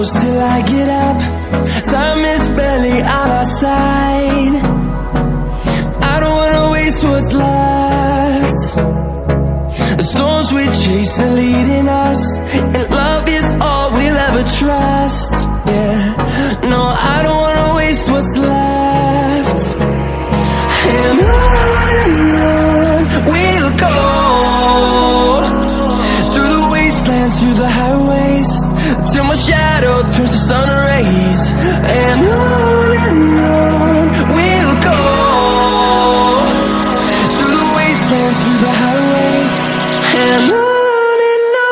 close till I get up. Time is barely on our side. I don't wanna waste what's left. The storms we chase are leading us, and love is all we'll ever trust. Yeah, no, I don't wanna waste what's left. And on we'll go, through the wastelands, through the highways, till my shadow turns to sun rays. And on we'll go, through the wastelands, through the highways, and on we'll go.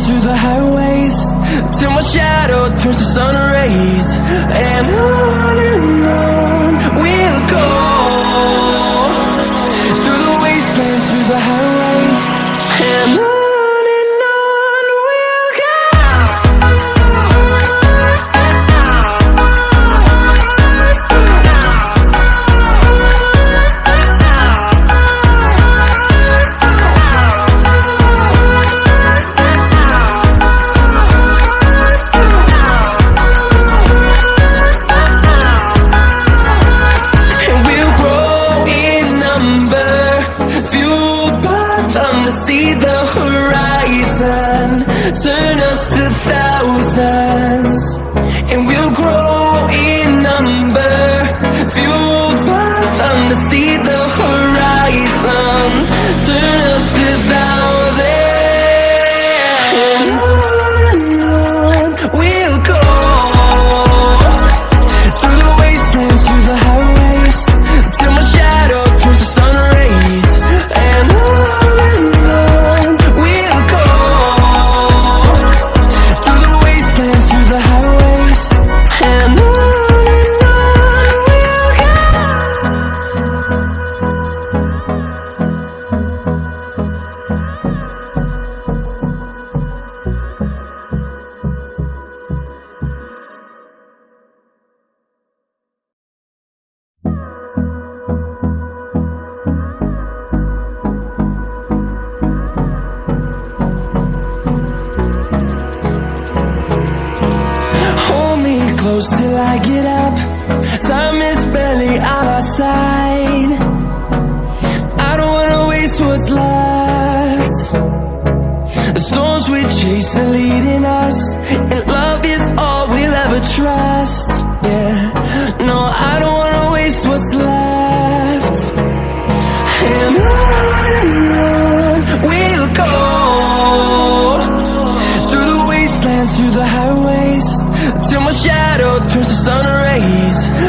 Through the highways, till my shadow turns to sun rays. And on we'll go, through the wastelands, through the highways, and on we'll go. See the horizon, turn us to thousands, and we'll grow in number, fueled by them. To see the horizon, turn us to thousands, and on we'll go, through the wastelands, through the highways, till my shadow turns to sun rays. And close till I get up. Time is barely on our side. I don't wanna waste what's left. The storms we chase are leading us, and love is all we'll ever trust. Yeah, no, I don't wanna waste what's left. And on we'll go, through the wastelands, through the highways, till my shadow turns to sun rays.